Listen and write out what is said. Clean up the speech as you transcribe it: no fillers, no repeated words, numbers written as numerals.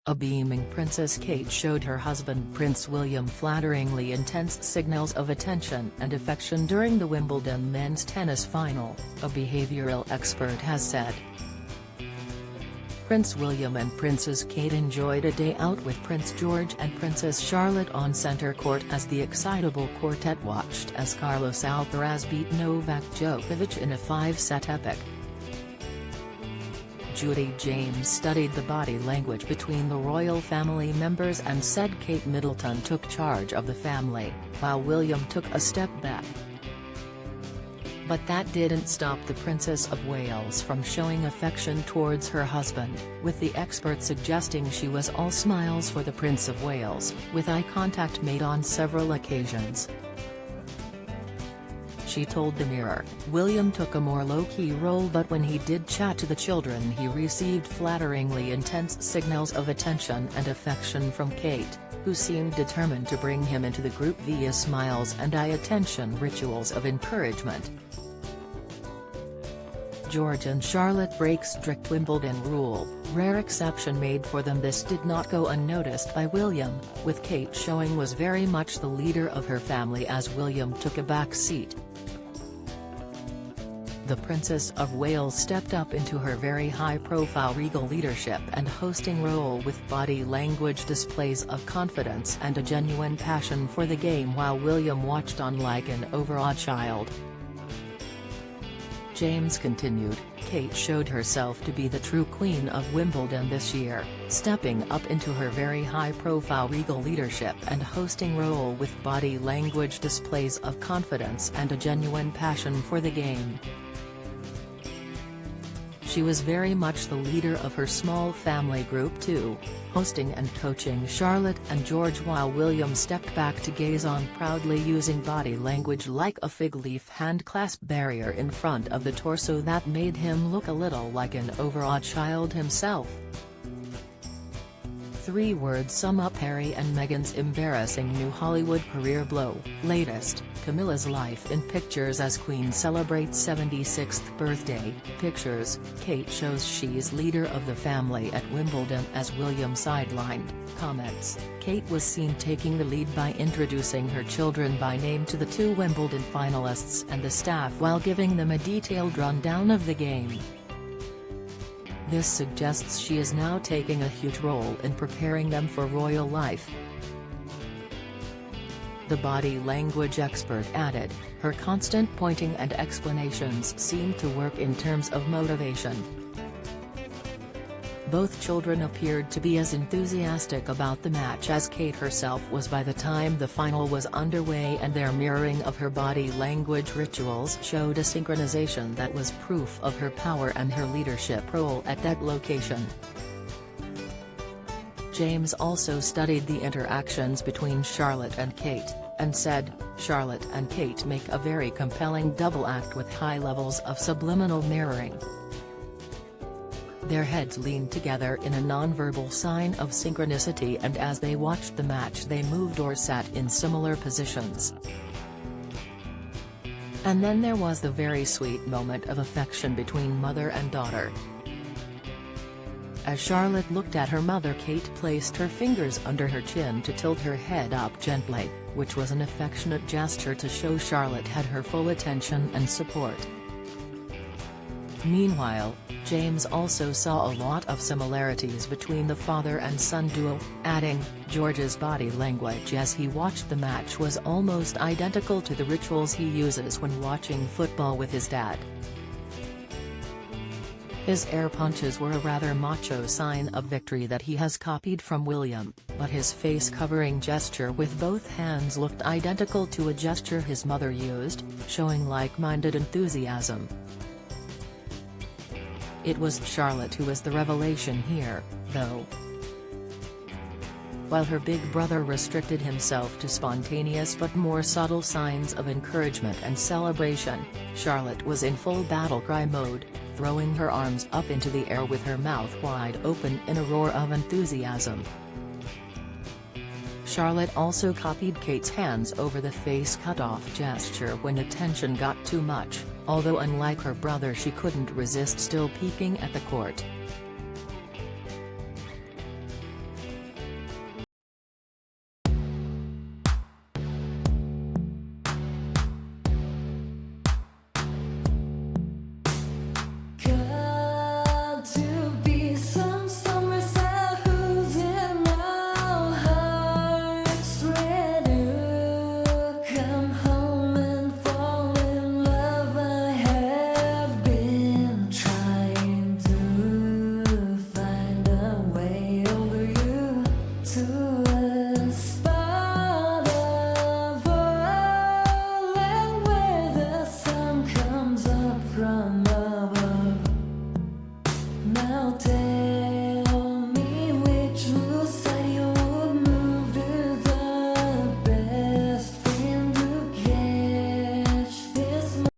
A beaming Princess Kate showed her husband Prince William flatteringly intense signals of attention and affection during the Wimbledon men's tennis final, a behavioral expert has said. Prince William and Princess Kate enjoyed a day out with Prince George and Princess Charlotte on center court as the excitable quartet watched as Carlos Alcaraz beat Novak Djokovic in a 5-set epic. Judy James studied the body language between the royal family members and said Kate Middleton took charge of the family, while William took a step back. But that didn't stop the Princess of Wales from showing affection towards her husband, with the expert suggesting she was all smiles for the Prince of Wales, with eye contact made on several occasions. She told the Mirror, "William took a more low-key role, but when he did chat to the children he received flatteringly intense signals of attention and affection from Kate, who seemed determined to bring him into the group via smiles and eye attention rituals of encouragement." George and Charlotte break strict Wimbledon rule, rare exception made for them. This did not go unnoticed by William, with Kate showing was very much the leader of her family as William took a back seat. The Princess of Wales stepped up into her very high-profile regal leadership and hosting role with body language displays of confidence and a genuine passion for the game while William watched on like an overawed child. James continued, "Kate showed herself to be the true queen of Wimbledon this year, stepping up into her very high-profile regal leadership and hosting role with body language displays of confidence and a genuine passion for the game. She was very much the leader of her small family group too, hosting and coaching Charlotte and George while William stepped back to gaze on proudly using body language like a fig leaf hand clasp barrier in front of the torso that made him look a little like an overawed child himself." 3 words sum up Harry and Meghan's embarrassing new Hollywood career blow. Latest, Camilla's life in pictures as Queen celebrates 76th birthday. Pictures, Kate shows she's leader of the family at Wimbledon as William sidelined. Comments, Kate was seen taking the lead by introducing her children by name to the 2 Wimbledon finalists and the staff while giving them a detailed rundown of the game. This suggests she is now taking a huge role in preparing them for royal life. The body language expert added, her constant pointing and explanations seemed to work in terms of motivation. Both children appeared to be as enthusiastic about the match as Kate herself was by the time the final was underway, and their mirroring of her body language rituals showed a synchronization that was proof of her power and her leadership role at that location. James also studied the interactions between Charlotte and Kate, and said, "Charlotte and Kate make a very compelling double act with high levels of subliminal mirroring. Their heads leaned together in a non-verbal sign of synchronicity, and as they watched the match they moved or sat in similar positions." And then there was the very sweet moment of affection between mother and daughter. As Charlotte looked at her mother, Kate placed her fingers under her chin to tilt her head up gently, which was an affectionate gesture to show Charlotte had her full attention and support. Meanwhile, James also saw a lot of similarities between the father and son duo, adding, George's body language as he watched the match was almost identical to the rituals he uses when watching football with his dad. His air punches were a rather macho sign of victory that he has copied from William, but his face-covering gesture with both hands looked identical to a gesture his mother used, showing like-minded enthusiasm. It was Charlotte who was the revelation here, though. While her big brother restricted himself to spontaneous but more subtle signs of encouragement and celebration, Charlotte was in full battle cry mode, throwing her arms up into the air with her mouth wide open in a roar of enthusiasm. Charlotte also copied Kate's hands over the face cut-off gesture when the tension got too much, although unlike her brother she couldn't resist still peeking at the court.